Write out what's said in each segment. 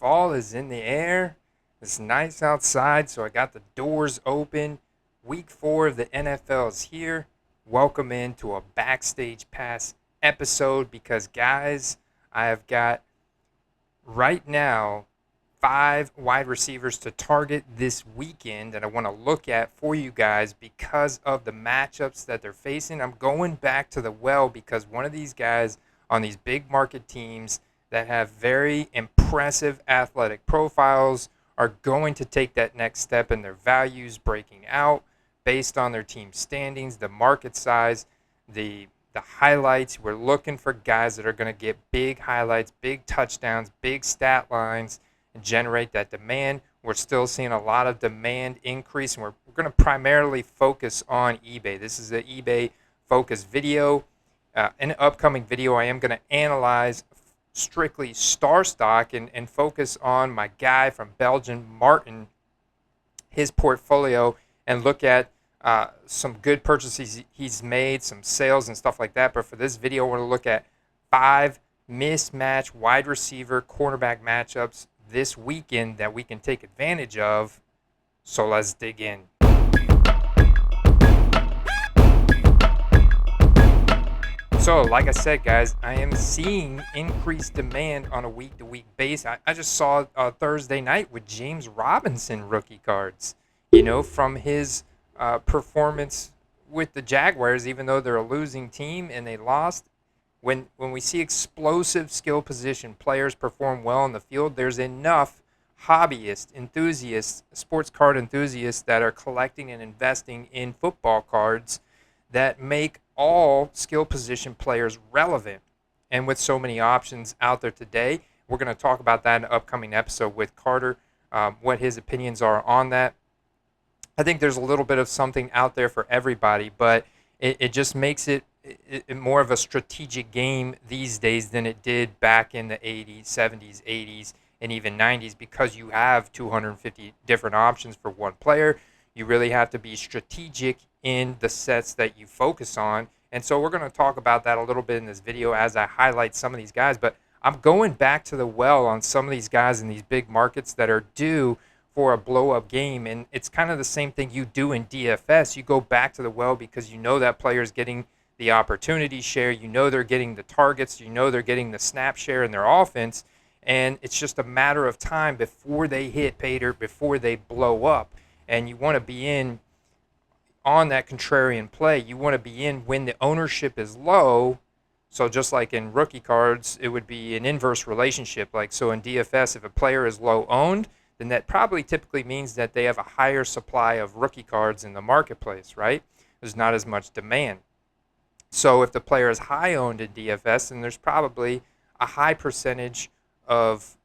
Fall is in the air. It's nice outside, so I got the doors open. Week 4 of the NFL is here. Welcome into a Backstage Pass episode because, guys, I have got right now 5 wide receivers to target this weekend that I want to look at for you guys because of the matchups that they're facing. I'm going back to the well because one of these guys on these big market teams that have very impressive athletic profiles are going to take that next step in their values breaking out based on their team standings, the market size, the highlights. We're looking for guys that are going to get big highlights, big touchdowns, big stat lines, and generate that demand. We're still seeing a lot of demand increase, and we're going to primarily focus on eBay. This is an eBay focused video. In an upcoming video, I am going to analyze strictly star stock and focus on my guy from Belgium, Martin, his portfolio, and look at some good purchases he's made, some sales and stuff like that. But for this video, we're going to look at 5 mismatch wide receiver cornerback matchups this weekend that we can take advantage of. So let's dig in. So, like I said, guys, I am seeing increased demand on a week-to-week basis. I just saw Thursday night with James Robinson rookie cards, from his performance with the Jaguars, even though they're a losing team and they lost. When we see explosive skill position players perform well in the field, there's enough hobbyists, enthusiasts, sports card enthusiasts that are collecting and investing in football cards that make all skill position players relevant. And with so many options out there today, we're going to talk about that in an upcoming episode with Carter, what his opinions are on that. I think there's a little bit of something out there for everybody, but it just makes it more of a strategic game these days than it did back in the 80s, 70s, 80s, and even 90s, because you have 250 different options for one player. You really have to be strategic in the sets that you focus on. And so we're going to talk about that a little bit in this video as I highlight some of these guys. But I'm going back to the well on some of these guys in these big markets that are due for a blow-up game. And it's kind of the same thing you do in DFS. You go back to the well because you know that player is getting the opportunity share. You know they're getting the targets. You know they're getting the snap share in their offense. And it's just a matter of time before they hit pay dirt, before they blow up. And you want to be in on that contrarian play. You want to be in when the ownership is low. So just like in rookie cards, it would be an inverse relationship. Like so in DFS, if a player is low owned, then that probably typically means that they have a higher supply of rookie cards in the marketplace, right? There's not as much demand. So if the player is high owned in DFS, then there's probably a high percentage of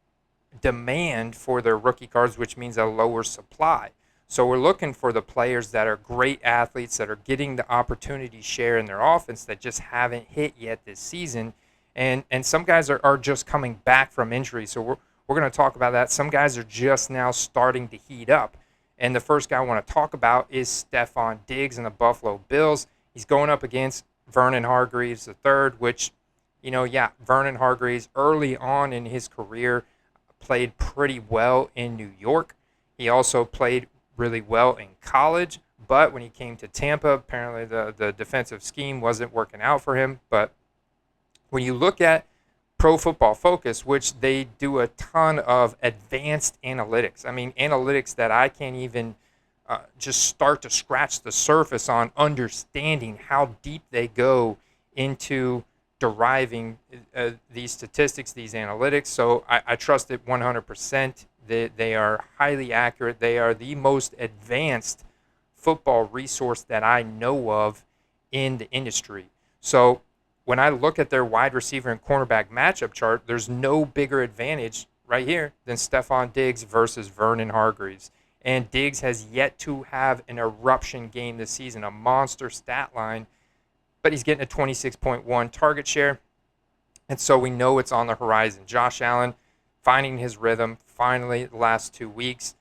demand for their rookie cards, which means a lower supply. So we're looking for the players that are great athletes that are getting the opportunity share in their offense that just haven't hit yet this season. And some guys are just coming back from injury. So we're going to talk about that. Some guys are just now starting to heat up. And the first guy I want to talk about is Stefon Diggs and the Buffalo Bills. He's going up against Vernon Hargreaves III, which, Vernon Hargreaves early on in his career played pretty well in New York. He also played really well in college, but when he came to Tampa, apparently the defensive scheme wasn't working out for him. But when you look at Pro Football Focus, which they do a ton of advanced analytics, analytics that I can't even just start to scratch the surface on understanding how deep they go into deriving these statistics, these analytics. So I trust it 100%. They are highly accurate. They are the most advanced football resource that I know of in the industry. So when I look at their wide receiver and cornerback matchup chart, there's no bigger advantage right here than Stefon Diggs versus Vernon Hargreaves. And Diggs has yet to have an eruption game this season, a monster stat line, but he's getting a 26.1 target share. And so we know it's on the horizon. Josh Allen finding his rhythm finally the last 2 weeks.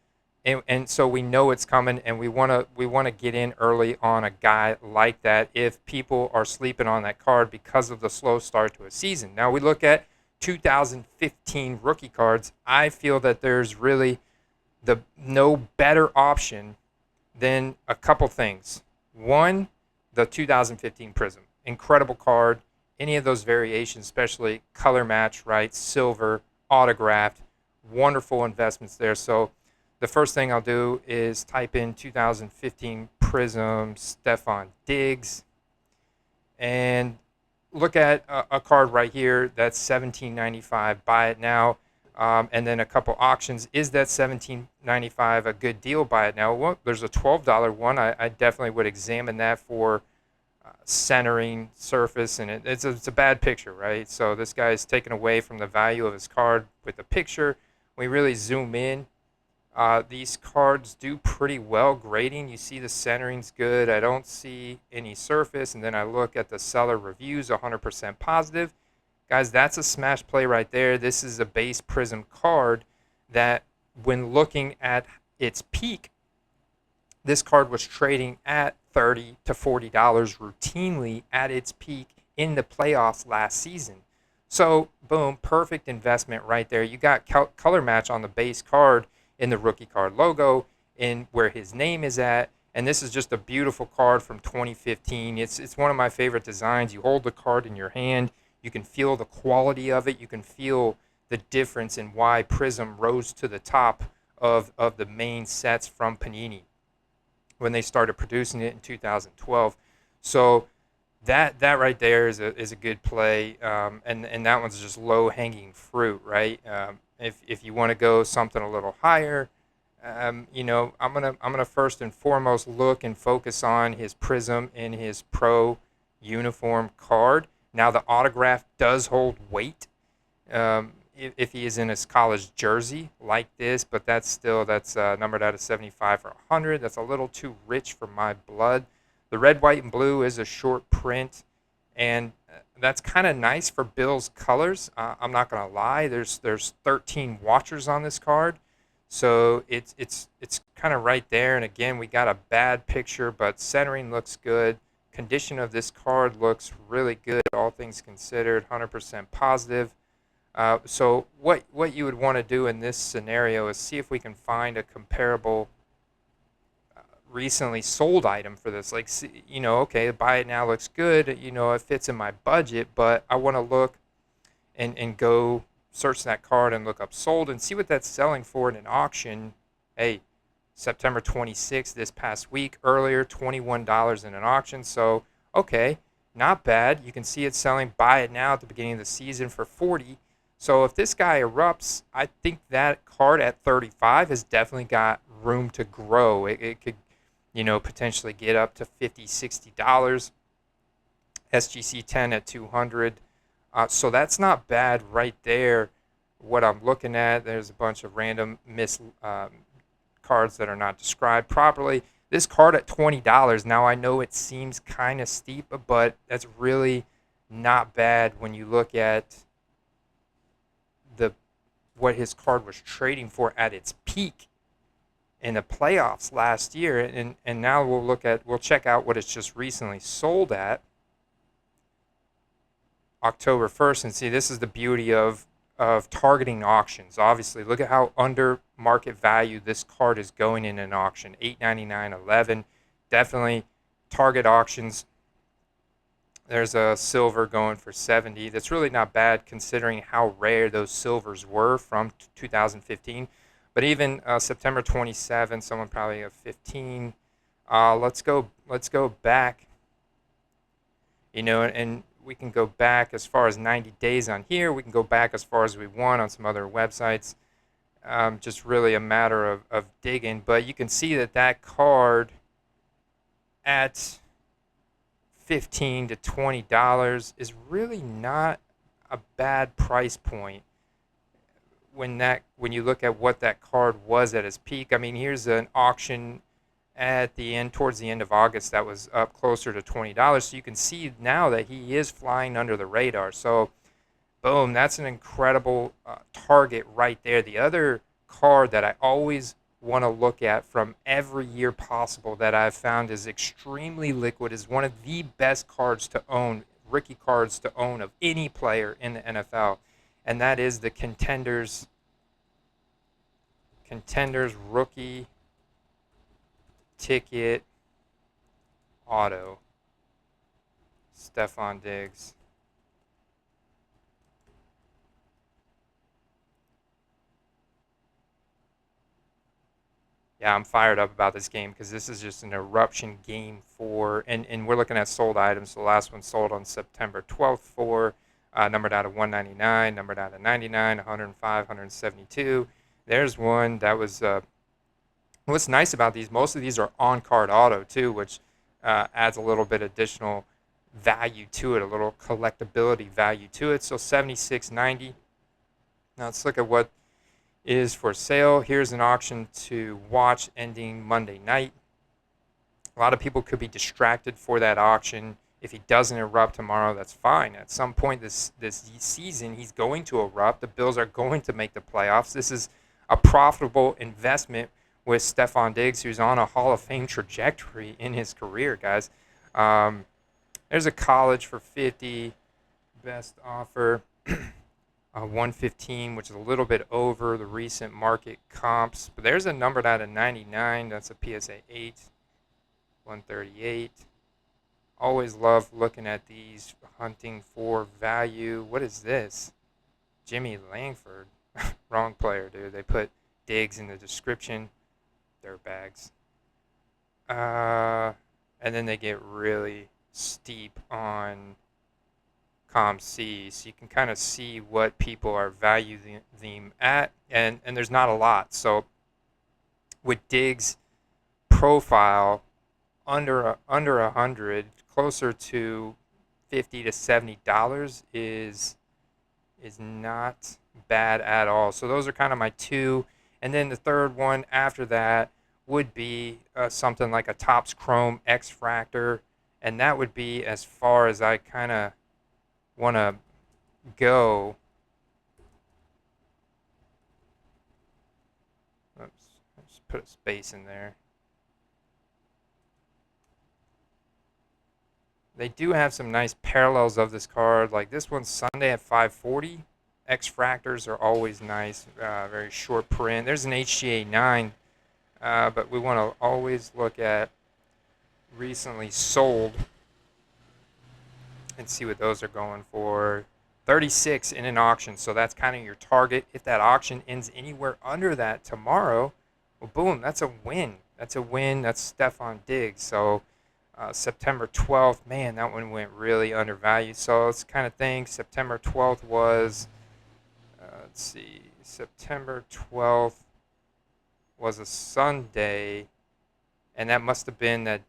And so we know it's coming, and we want to get in early on a guy like that if people are sleeping on that card because of the slow start to a season. Now we look at 2015 rookie cards, I feel that there's really no better option than a couple things. One, the 2015 Prism, incredible card. Any of those variations, especially color match, right? Silver, autographed, wonderful investments there. So the first thing I'll do is type in 2015 Prism Stephon Diggs and look at a card right here that's $17.95. Buy it now. And then a couple auctions. Is that $17.95 a good deal? Buy it now. Well, there's a $12 one. I definitely would examine that for centering, surface, and it's a bad picture, right? So this guy is taken away from the value of his card with the picture. When we really zoom in, these cards do pretty well grading. You see the centering's good. I don't see any surface. And then I look at the seller reviews, 100% positive. Guys, that's a smash play right there. This is a base Prism card that when looking at its peak, this card was trading at $30 to $40 routinely at its peak in the playoffs last season. So, boom, perfect investment right there. You got color match on the base card in the rookie card logo, in where his name is at. And this is just a beautiful card from 2015. It's one of my favorite designs. You hold the card in your hand. You can feel the quality of it. You can feel the difference in why Prism rose to the top of the main sets from Panini when they started producing it in 2012. So that right there is a good play, and that one's just low hanging fruit, right? If you want to go something a little higher, I'm gonna first and foremost look and focus on his Prism in his pro uniform card. Now the autograph does hold weight if he is in his college jersey like this, but that's numbered out of 75 or 100. That's a little too rich for my blood. The red, white, and blue is a short print, and that's kind of nice for Bill's colors. I'm not gonna lie. There's 13 watchers on this card, so it's kind of right there. And again, we got a bad picture, but centering looks good. Condition of this card looks really good, all things considered, 100% positive. So what you would want to do in this scenario is see if we can find a comparable recently sold item for this. Like, okay, buy it now looks good, it fits in my budget, but I want to look and go search that card and look up sold and see what that's selling for in an auction. Hey, September 26th, this past week, earlier, $21 in an auction. So, okay, not bad. You can see it selling, buy it now at the beginning of the season for $40. So if this guy erupts, I think that card at $35 has definitely got room to grow. It could, potentially get up to $50, $60. SGC 10 at $200. So that's not bad right there. What I'm looking at, there's a bunch of random cards that are not described properly. This card at $20. Now I know it seems kind of steep, but that's really not bad when you look at what his card was trading for at its peak in the playoffs last year. And now we'll check out what it's just recently sold at October 1st, and see, this is the beauty of targeting auctions. Obviously, look at how under market value this card is going in an auction. $8.99, $11. Definitely target auctions. There's a silver going for $70. That's really not bad considering how rare those silvers were from 2015. But even September 27, someone probably a 15. Let's go back. And we can go back as far as 90 days on here. We can go back as far as we want on some other websites. Just really a matter of digging. But you can see that card at $15 to $20 is really not a bad price point when you look at what that card was at its peak. I mean, here's an auction towards the end of August that was up closer to $20. So you can see now that he is flying under the radar. So boom, that's an incredible target right there. The other card that I always want to look at from every year possible that I've found is extremely liquid, is one of the best cards to own, rookie cards to own of any player in the NFL, and that is the Contenders rookie ticket auto. Stefon Diggs. Yeah, I'm fired up about this game because this is just an eruption game and we're looking at sold items. The last one sold on September 12th for numbered out of 199, numbered out of 99, 105, 172. There's one that was. What's nice about these? Most of these are on card auto too, which adds a little bit additional value to it, a little collectability value to it. So 76.90. Now let's look at what is for sale. Here's an auction to watch ending Monday night. A lot of people could be distracted for that auction. If he doesn't erupt tomorrow, that's fine. At some point this season, he's going to erupt. The Bills are going to make the playoffs. This is a profitable investment with Stefon Diggs, who's on a Hall of Fame trajectory in his career, guys. There's a college for 50, best offer. 115, which is a little bit over the recent market comps. But there's a numbered out of 99. That's a PSA 8. 138. Always love looking at these, hunting for value. What is this? Jimmy Langford. Wrong player, dude. They put Diggs in the description. Dirtbags. And then they get really steep on ComC, so you can kind of see what people are valuing them at, and there's not a lot. So with Diggs' profile under 100, closer to $50 to $70 is not bad at all. So those are kind of my two, and then the third one after that would be something like a Topps Chrome X Fractor, and that would be as far as I kind of want to go. Oops, just put a space in there. They do have some nice parallels of this card, like this one's Sunday at 540. X Fractors are always nice, very short print. There's an HGA 9, but we want to always look at recently sold and see what those are going for. 36 in an auction, so that's kind of your target. If that auction ends anywhere under that tomorrow, well, boom, that's a win. That's a win. That's Stefon Diggs. So September 12th, man, that one went really undervalued. So let's kind of think. September 12th was, let's see, September 12th was a Sunday, and that must have been that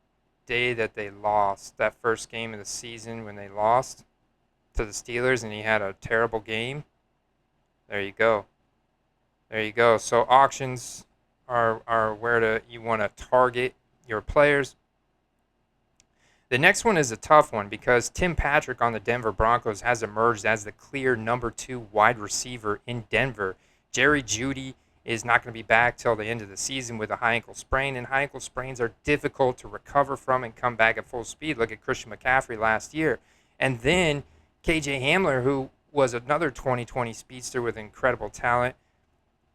day that they lost, that first game of the season when they lost to the Steelers, and he had a terrible game. There you go. There you go. So auctions are where you want to target your players. The next one is a tough one because Tim Patrick on the Denver Broncos has emerged as the clear number 2 wide receiver in Denver. Jerry Jeudy is not going to be back till the end of the season with a high ankle sprain, and high ankle sprains are difficult to recover from and come back at full speed. Look at Christian McCaffrey last year. And then KJ Hamler, who was another 2020 speedster with incredible talent,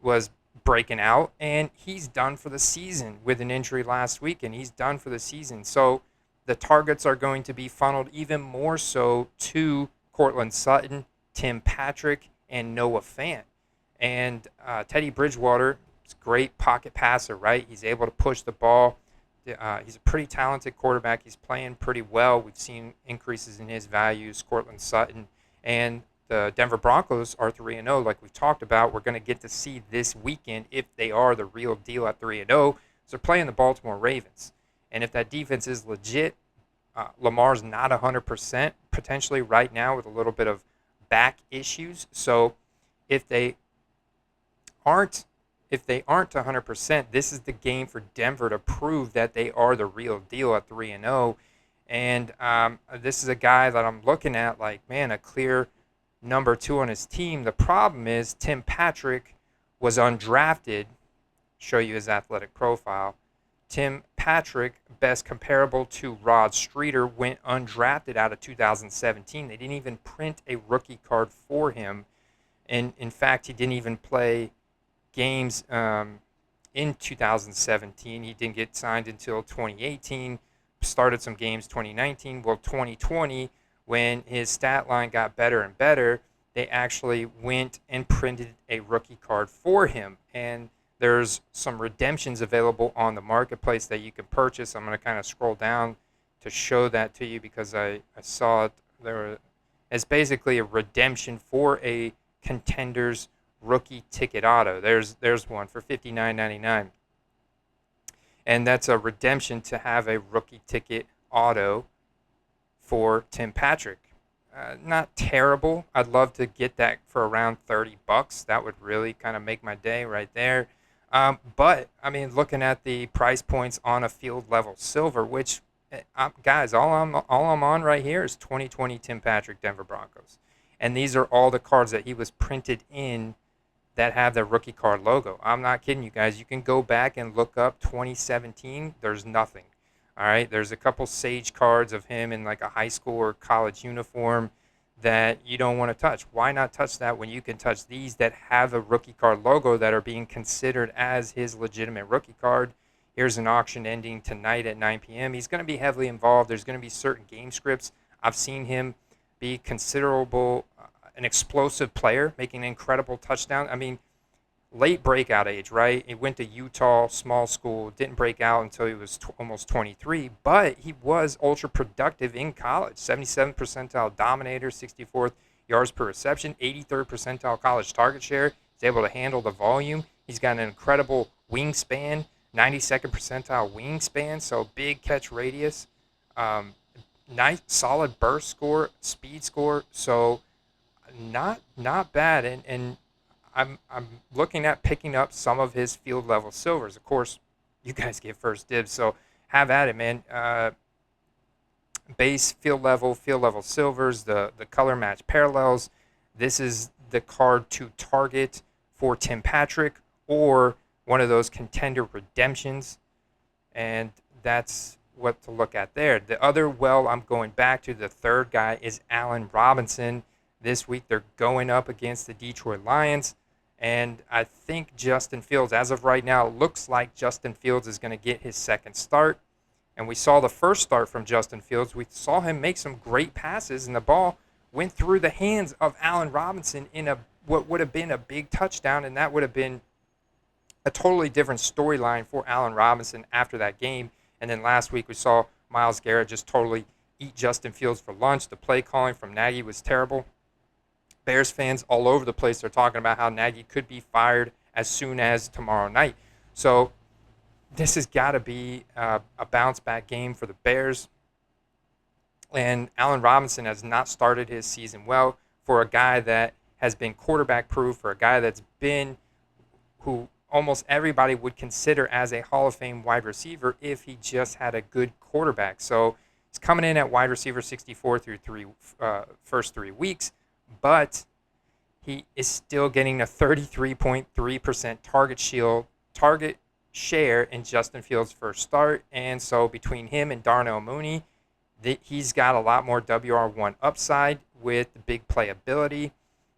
was breaking out, and he's done for the season with an injury last week, and he's done for the season. So the targets are going to be funneled even more so to Courtland Sutton, Tim Patrick, and Noah Fant. And Teddy Bridgewater is a great pocket passer, right? He's able to push the ball. He's a pretty talented quarterback. He's playing pretty well. We've seen increases in his values, Courtland Sutton. And the Denver Broncos are 3-0, like we've talked about. We're going to get to see this weekend if they are the real deal at 3-0. So they're playing the Baltimore Ravens. And if that defense is legit, Lamar's not 100% potentially right now with a little bit of back issues. So if they aren't 100%, this is the game for Denver to prove that they are the real deal at 3-0. And this is a guy that I'm looking at like, man, a clear number 2 on his team. The problem is Tim Patrick was undrafted. Show you his athletic profile. Tim Patrick, best comparable to Rod Streeter, went undrafted out of 2017. They didn't even print a rookie card for him And in fact, he didn't even play games in 2017. He didn't get signed until 2018. Started some games 2019. Well, 2020, when his stat line got better and better, they actually went and printed a rookie card for him. And there's some redemptions available on the marketplace that you can purchase. I'm going to kind of scroll down to show that to you because I saw it. It's basically a redemption for a Contenders rookie ticket auto. There's one for $59.99, and that's a redemption to have a rookie ticket auto for Tim Patrick. Not terrible. I'd love to get that for around $30. That would really kind of make my day right there. But I mean, looking at the price points on a field level silver, which guys, all I'm on right here is 2020 Tim Patrick Denver Broncos, and these are all the cards that he was printed in that have the rookie card logo. I'm not kidding you guys. You can go back and look up 2017. There's nothing. All right. There's a couple Sage cards of him in like a high school or college uniform that you don't want to touch. Why not touch that when you can touch these that have a rookie card logo that are being considered as his legitimate rookie card? Here's an auction ending tonight at 9 p.m. He's going to be heavily involved. There's going to be certain game scripts. I've seen him be considerable, an explosive player, making an incredible touchdown. I mean, late breakout age, right? He went to Utah, small school, didn't break out until he was almost 23, but he was ultra productive in college. 77th percentile dominator, 64th yards per reception, 83rd percentile college target share. He's able to handle the volume. He's got an incredible wingspan, 92nd percentile wingspan, so big catch radius. Nice, solid burst score, speed score. So not bad. And I'm looking at picking up some of his field level silvers. Of course, you guys get first dibs, so have at it, man. Base field level silvers, the color match parallels. This is the card to target for Tim Patrick or one of those contender redemptions, and that's what to look at there. The other, well, I'm going back to the third guy is Allen Robinson. This week they're going up against the Detroit Lions, and I think Justin Fields, as of right now, looks like Justin Fields is going to get his second start. And we saw the first start from Justin Fields. We saw him make some great passes, and the ball went through the hands of Allen Robinson in what would have been a big touchdown, and that would have been a totally different storyline for Allen Robinson after that game. And then last week we saw Myles Garrett just totally eat Justin Fields for lunch. The play calling from Nagy was terrible. Bears fans all over the place are talking about how Nagy could be fired as soon as tomorrow night. So this has got to be a bounce-back game for the Bears. And Allen Robinson has not started his season well for a guy that has been quarterback-proof, for a guy that's been who almost everybody would consider as a Hall of Fame wide receiver if he just had a good quarterback. So he's coming in at wide receiver 64 through first 3 weeks, but he is still getting a 33.3% target share in Justin Fields' first start. And so between him and Darnell Mooney, he's got a lot more WR1 upside with the big playability.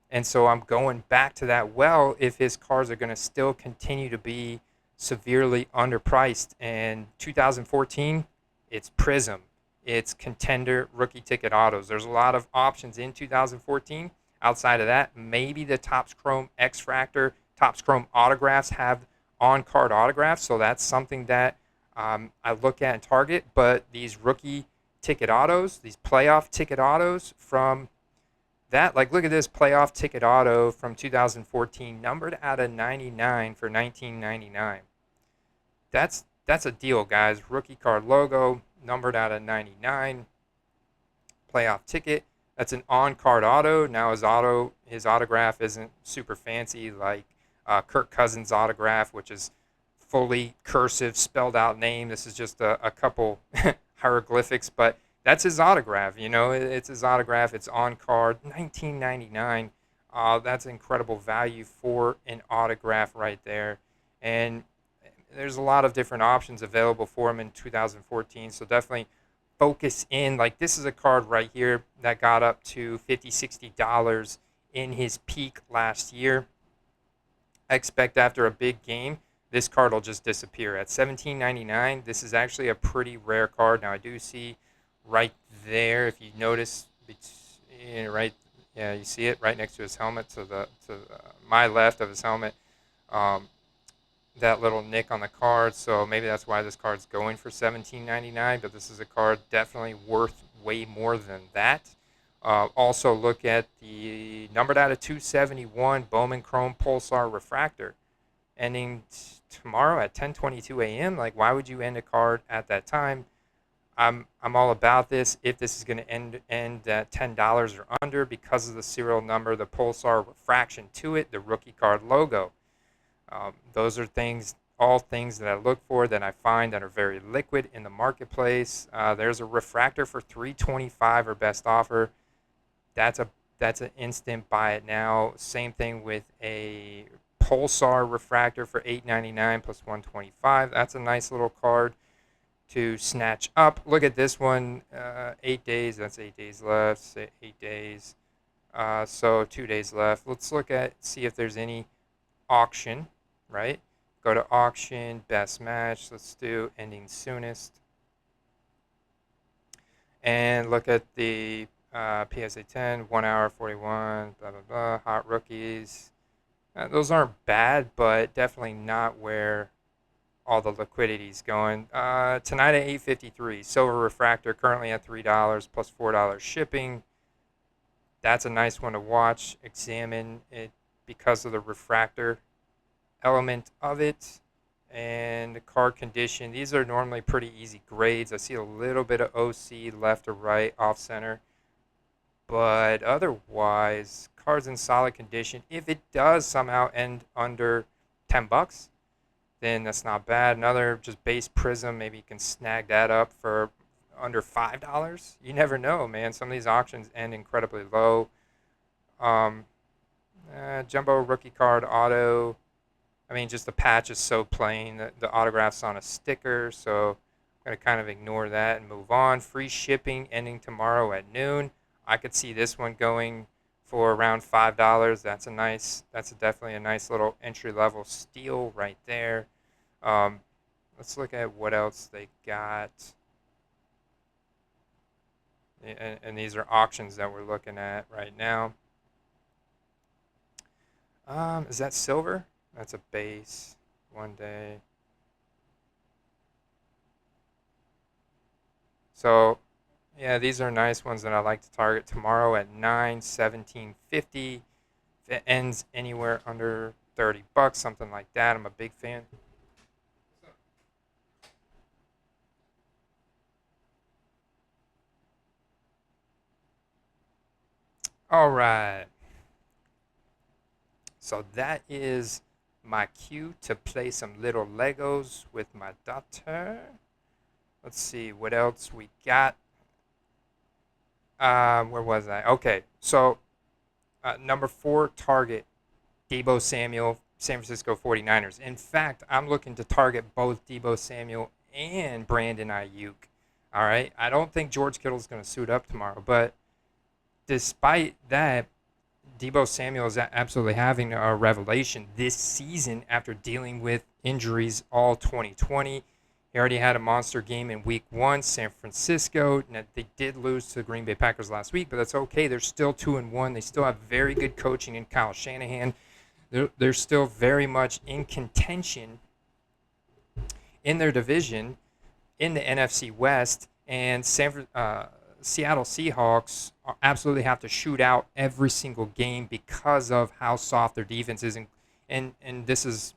And so I'm going back to that well if his cards are going to still continue to be severely underpriced. And 2014, it's Prism. It's Contender rookie ticket autos. There's a lot of options in 2014. Outside of that, maybe the Topps Chrome X-Fractor, Topps Chrome autographs have on-card autographs. So that's something that I look at and target. But these rookie ticket autos, these playoff ticket autos from that, like look at this playoff ticket auto from 2014, numbered out of 99 for $19.99. That's a deal, guys. Rookie card logo, numbered out of 99. Playoff ticket. That's an on-card auto. Now his autograph isn't super fancy like Kirk Cousins' autograph, which is fully cursive, spelled out name. This is just a couple hieroglyphics, but that's his autograph. You know, it's his autograph. It's on card, $19.99. That's incredible value for an autograph right there. And there's a lot of different options available for him in 2014. So definitely focus in. Like this is a card right here that got up to $50, $60 in his peak last year. I expect after a big game, this card will just disappear. At 17.99, this is actually a pretty rare card. Now, I do see right there, if you notice, right, yeah, you see it right next to his helmet, to my left of his helmet. Um, that little nick on the card, so maybe that's why this card's going for 17.99. But this is a card definitely worth way more than that. Also, look at the numbered out of 271 Bowman Chrome Pulsar Refractor, ending tomorrow at 10:22 a.m. Like, why would you end a card at that time? I'm all about this. If this is going to end at $10 or under, because of the serial number, the Pulsar refraction to it, the rookie card logo. Those are all things that I look for, that I find that are very liquid in the marketplace. There's a refractor for $325 or best offer. That's a that's an instant buy it now. Same thing with a Pulsar refractor for $8.99 plus 125. That's a nice little card to snatch up. Look at this one, 8 days. That's 8 days left. Say 8 days. So 2 days left. Let's see if there's any auction, right? Go to auction, best match. Let's do ending soonest. And look at the PSA 10, 1 hour 41, blah, blah, blah, hot rookies. Those aren't bad, but definitely not where all the liquidity is going. Tonight at 8:53, silver refractor currently at $3 plus $4 shipping. That's a nice one to watch. Examine it because of the refractor element of it and the card condition. These are normally pretty easy grades. I see a little bit of OC left or right, off center, but otherwise, cards in solid condition. If it does somehow end under $10, then that's not bad. Another just base prism, maybe you can snag that up for under $5. You never know, man. Some of these auctions end incredibly low. Um, Jumbo rookie card auto. I mean, just the patch is so plain. The autograph's on a sticker, so I'm going to kind of ignore that and move on. Free shipping ending tomorrow at noon. I could see this one going for around $5. That's definitely a nice little entry-level steal right there. Let's look at what else they got. And these are auctions that we're looking at right now. Is that silver? That's a base. 1 day. So, yeah, these are nice ones that I like to target tomorrow at 9/17/50. If it ends anywhere under $30, something like that, I'm a big fan. All right. So that is my cue to play some little Legos with my daughter. Let's see what else we got. Where was I? Okay, so number 4 target, Deebo Samuel, San Francisco 49ers. In fact, I'm looking to target both Deebo Samuel and Brandon Ayuk. All right, I don't think George Kittle is going to suit up tomorrow, but despite that, Deebo Samuel is absolutely having a revelation this season after dealing with injuries all 2020. He already had a monster game in week 1, San Francisco. Now, they did lose to the Green Bay Packers last week, but that's okay. They're still 2-1. They still have very good coaching in Kyle Shanahan. They're still very much in contention in their division in the NFC West, and Seattle Seahawks absolutely have to shoot out every single game because of how soft their defense is, and this is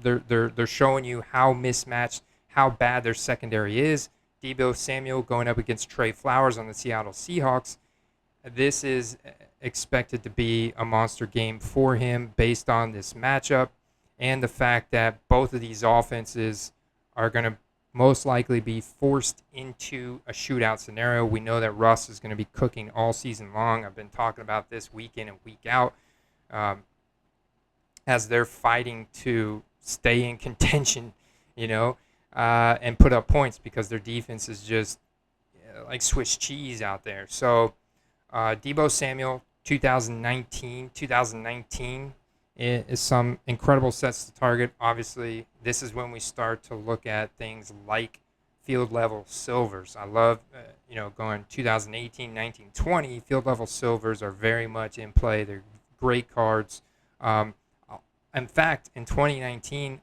they're showing you how mismatched, how bad their secondary is. Deebo Samuel going up against Trey Flowers on the Seattle Seahawks. This is expected to be a monster game for him based on this matchup and the fact that both of these offenses are going to most likely be forced into a shootout scenario. We know that Russ is going to be cooking all season long. I've been talking about this week in and week out as they're fighting to stay in contention, and put up points because their defense is just like Swiss cheese out there. So Deebo Samuel, 2019 is some incredible sets to target. Obviously, this is when we start to look at things like field level silvers. I love, going 2018, 19, 20. Field level silvers are very much in play. They're great cards. Um, in fact, in 2019,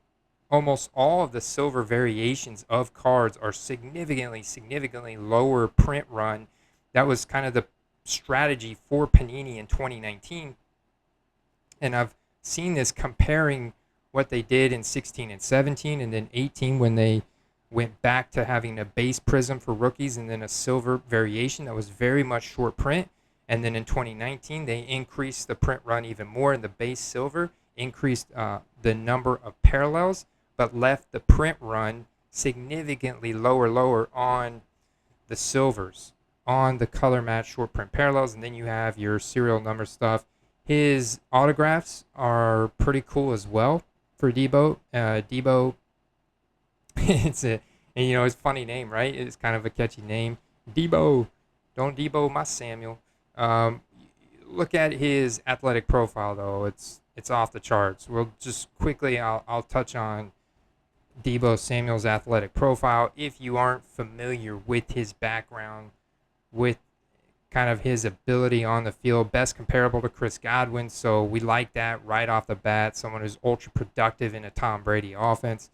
almost all of the silver variations of cards are significantly lower print run. That was kind of the strategy for Panini in 2019. And I've seen this comparing what they did in 16 and 17 and then 18 when they went back to having a base prism for rookies and then a silver variation that was very much short print. And then in 2019, they increased the print run even more in the base silver, increased the number of parallels, but left the print run significantly lower on the silvers, on the color match short print parallels. And then you have your serial number stuff. His autographs are pretty cool as well for Debo. Debo, it's a a funny name, right? It's kind of a catchy name. Debo, don't Debo my Samuel. Um, Look at his athletic profile though; it's off the charts. We'll just quickly, I'll touch on Debo Samuel's athletic profile. If you aren't familiar with his background, with kind of his ability on the field, best comparable to Chris Godwin. So we like that right off the bat. Someone who's ultra productive in a Tom Brady offense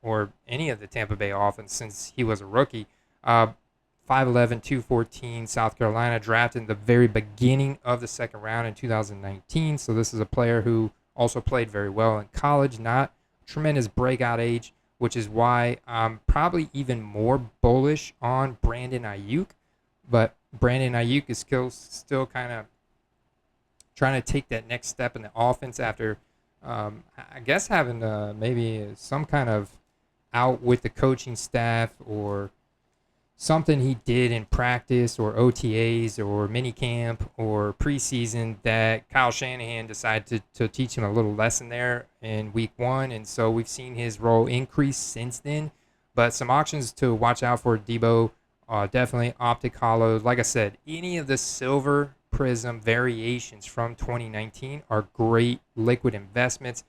or any of the Tampa Bay offense since he was a rookie. 5'11", 214, South Carolina, drafted in the very beginning of the second round in 2019. So this is a player who also played very well in college, not tremendous breakout age, which is why I'm probably even more bullish on Brandon Ayuk. But Brandon Ayuk is still kind of trying to take that next step in the offense after, I guess, having maybe some kind of out with the coaching staff or something he did in practice or OTAs or minicamp or preseason that Kyle Shanahan decided to teach him a little lesson there in week one. And so we've seen his role increase since then. But some options to watch out for Debo, definitely optic hollows. Like I said, any of the silver prism variations from 2019 are great liquid investments.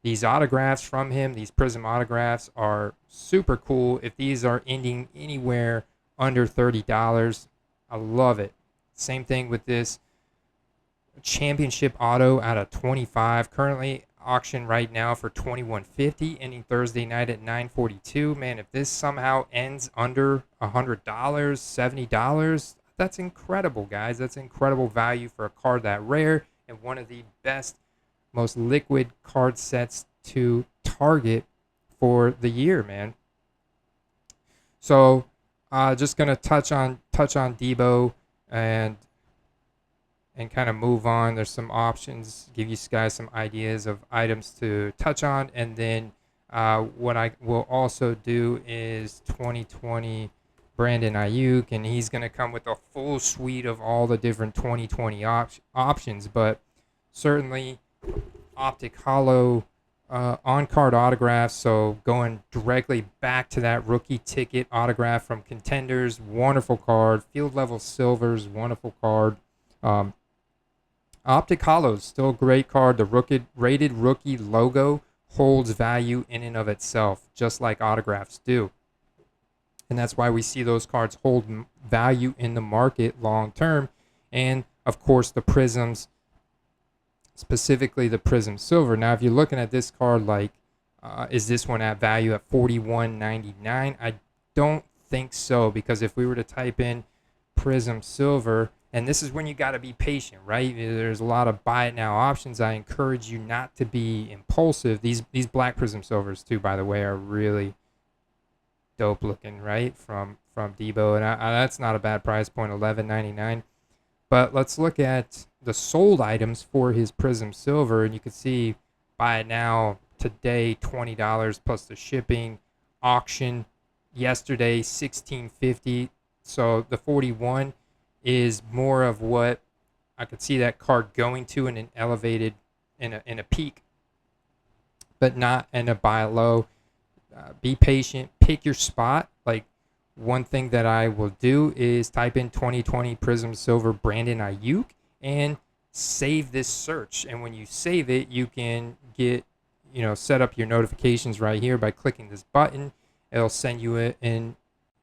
These autographs from him, these prism autographs, are super cool. If these are ending anywhere under $30, I love it. Same thing with this championship auto out of 25, currently auction right now for $21.50, ending Thursday night at $9.42. Man, if this somehow ends under $100, $70, that's incredible, guys. That's incredible value for a card that rare and one of the best, most liquid card sets to target for the year, man. So just gonna touch on Debo and kind of move on. There's some options, give you guys some ideas of items to touch on, and then what I will also do is 2020 Brandon Ayuk, and he's gonna come with a full suite of all the different 2020 options, but certainly optic hollow on-card autographs, so going directly back to that rookie ticket autograph from Contenders, wonderful card. Field level silvers, wonderful card. Optic hollows, still a great card. The rated rookie logo holds value in and of itself, just like autographs do. And that's why we see those cards hold value in the market long term. And of course, the prisms, specifically the Prism Silver. Now, if you're looking at this card, like, is this one at value at $41.99? I don't think so, because if we were to type in Prism Silver, and this is when you got to be patient, right? There's a lot of buy it now options. I encourage you not to be impulsive. These black Prism Silvers, too, by the way, are really dope looking, right? From Debo, and that's not a bad price point, $11.99. But let's look at the sold items for his Prism Silver, and you can see buy it now today, $20 plus the shipping. Auction yesterday, $16.50. So the 41 is more of what I could see that card going to in an elevated, in a peak, but not in a buy low. Be patient, pick your spot. Like, one thing that I will do is type in 2020 Prism Silver Brandon Ayuk, and save this search. And when you save it, you can get, set up your notifications right here by clicking this button. It'll send you an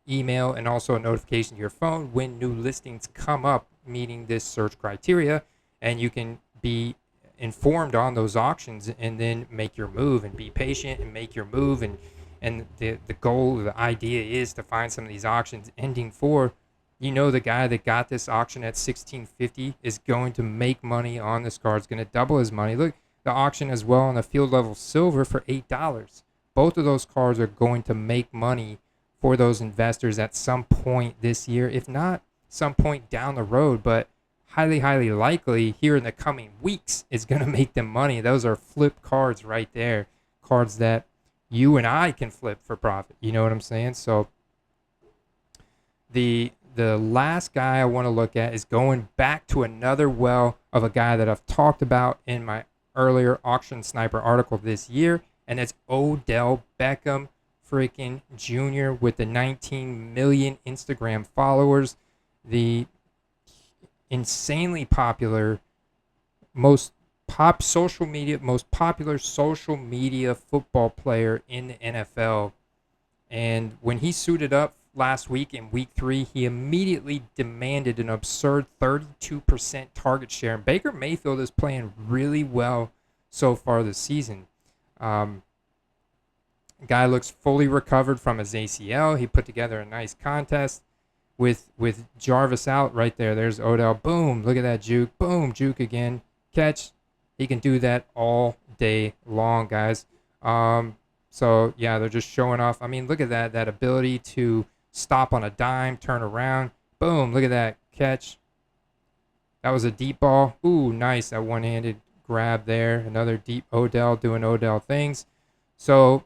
email and also a notification to your phone when new listings come up meeting this search criteria, and you can be informed on those auctions and then make your move and be patient and make your move. And the goal, the idea is to find some of these auctions ending for, the guy that got this auction at 1650 is going to make money on this card. Is going to double his money. Look, the auction as well on the field level silver for $8. Both of those cards are going to make money for those investors at some point this year, if not some point down the road, but highly, highly likely here in the coming weeks is going to make them money. Those are flip cards right there, cards that you and I can flip for profit. You know what I'm saying? So the last guy I want to look at is going back to another well of a guy that I've talked about in my earlier auction sniper article this year, and it's Odell Beckham freaking Jr. with the 19 million Instagram followers, the insanely popular, most popular social media football player in the NFL. And when he suited up last week in week 3, he immediately demanded an absurd 32% target share. And Baker Mayfield is playing really well so far this season. Guy looks fully recovered from his ACL. He put together a nice contest with Jarvis out right there. There's Odell. Boom. Look at that juke. Boom. Juke again. Catch. He can do that all day long, guys. So, yeah, they're just showing off. I mean, look at that ability to stop on a dime, turn around. Boom. Look at that catch. That was a deep ball. Ooh, nice. That one-handed grab there. Another deep Odell doing Odell things. So,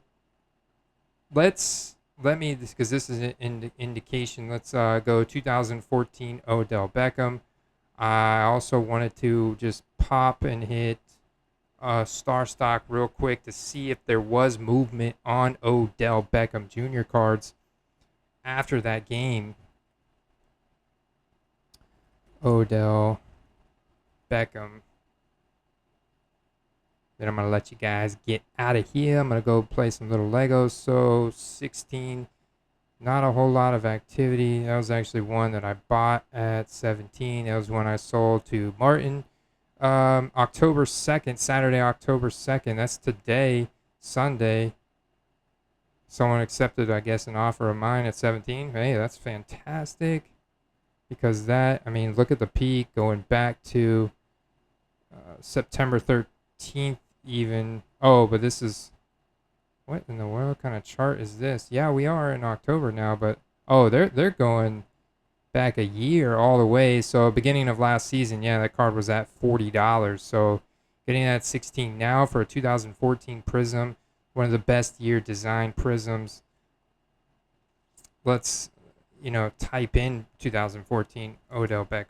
because this is an indication. Let's go 2014 Odell Beckham. I also wanted to just pop and hit star stock real quick to see if there was movement on Odell Beckham Jr. cards after that game. Odell Beckham. Then I'm going to let you guys get out of here. I'm going to go play some little Legos. So 16, not a whole lot of activity. That was actually one that I bought at 17. That was one I sold to Martin. October 2nd, Saturday, October 2nd. That's today, Sunday. Someone accepted, I guess, an offer of mine at 17. Hey, that's fantastic. Because look at the peak going back to September 13th even. Oh, but this is, what in the world kind of chart is this? Yeah, we are in October now, but they're going back a year all the way. So beginning of last season, yeah, that card was at $40. So getting that at 16 now for a 2014 Prism, one of the best year design Prisms. Let's type in 2014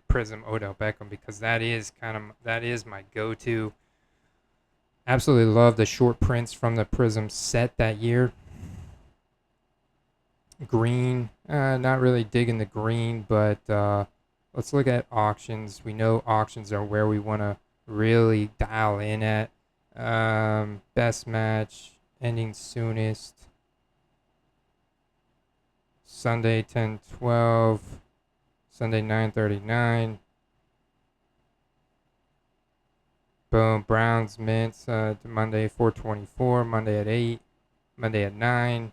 Prism Odell Beckham, because that is my go-to. Absolutely love the short prints from the Prism set that year. Green, not really digging the green, but let's look at auctions. We know auctions are where we want to really dial in at. Best match, ending soonest. Sunday 10:12, Sunday 9:39. Boom, Browns mints, Monday 4:24, Monday at 8, Monday at 9.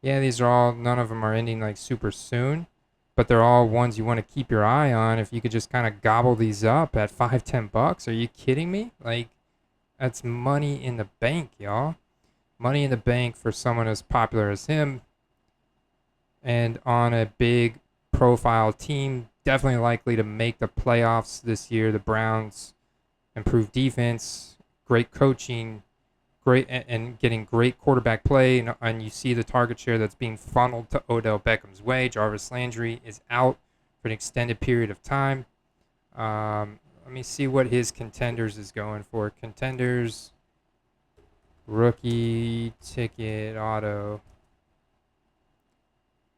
Yeah, these are all, none of them are ending like super soon, but they're all ones you want to keep your eye on. If you could just kind of gobble these up at $5-10, are you kidding me? Like, that's money in the bank, y'all. Money in the bank for someone as popular as him and on a big profile team. Definitely likely to make the playoffs this year. The Browns, improved defense, great coaching, great and getting great quarterback play, and you see the target share that's being funneled to Odell Beckham's way. Jarvis Landry is out for an extended period of time. Let me see what his contenders is going for. Contenders, rookie, ticket, auto.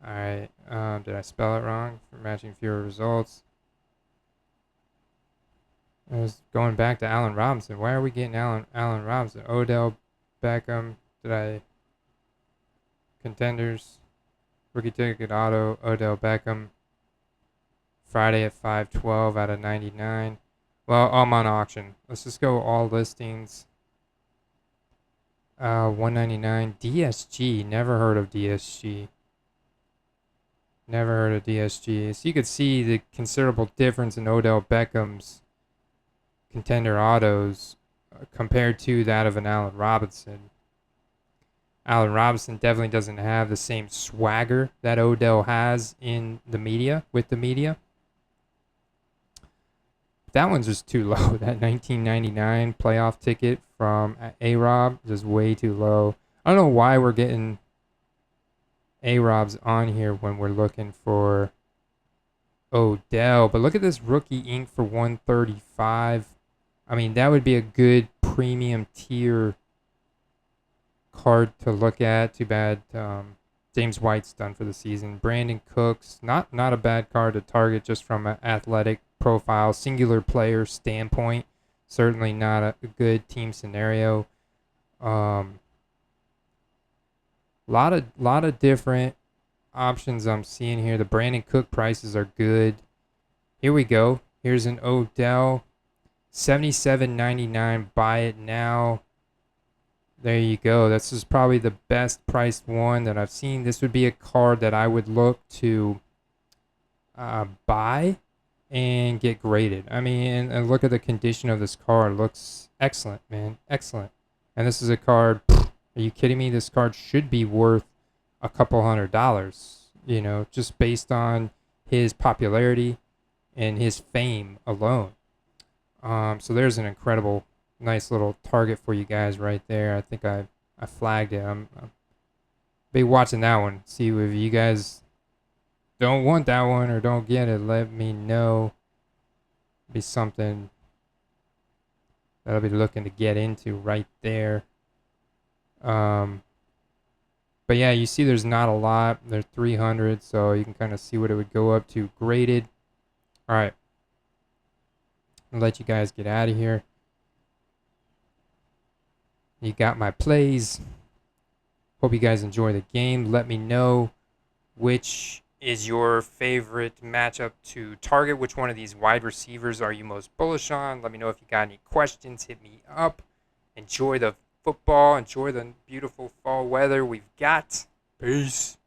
All right. Did I spell it wrong? For matching fewer results. I was going back to Allen Robinson. Why are we getting Allen Robinson? Odell Beckham. Did I contenders? Rookie ticket auto. Odell Beckham. Friday at 512 out of 99. Well, I'm on auction. Let's just go all listings. 199 DSG. Never heard of DSG. Never heard of DSG. So you could see the considerable difference in Odell Beckham's contender autos compared to that of an Allen Robinson. Allen Robinson definitely doesn't have the same swagger that Odell has in the media, with the media. That one's just too low. That 1999 playoff ticket from A-Rob is way too low. I don't know why we're getting A-Robs on here when we're looking for Odell. But look at this rookie ink for 135. I mean, that would be a good premium tier card to look at. Too bad James White's done for the season. Brandon Cooks, not a bad card to target just from an athletic profile, singular player standpoint. Certainly not a good team scenario. Lot of different options I'm seeing here. The Brandon Cook prices are good. Here we go. Here's an Odell, $77.99. Buy it now. There you go. This is probably the best priced one that I've seen. This would be a card that I would look to buy and get graded. I mean, and look at the condition of this card. It looks excellent, man. Excellent. And this is a card. Are you kidding me? This card should be worth a couple $100, you know, just based on his popularity and his fame alone. So there's an incredible, nice little target for you guys right there. I think I flagged it. I'll be watching that one. See if you guys don't want that one or don't get it. Let me know. Be something that I'll be looking to get into right there. But yeah, you see there's not a lot. They're 300, so you can kind of see what it would go up to graded. All right. I'll let you guys get out of here. You got my plays. Hope you guys enjoy the game. Let me know which is your favorite matchup to target. Which one of these wide receivers are you most bullish on? Let me know if you got any questions. Hit me up. Enjoy the football. Enjoy the beautiful fall weather we've got. Peace.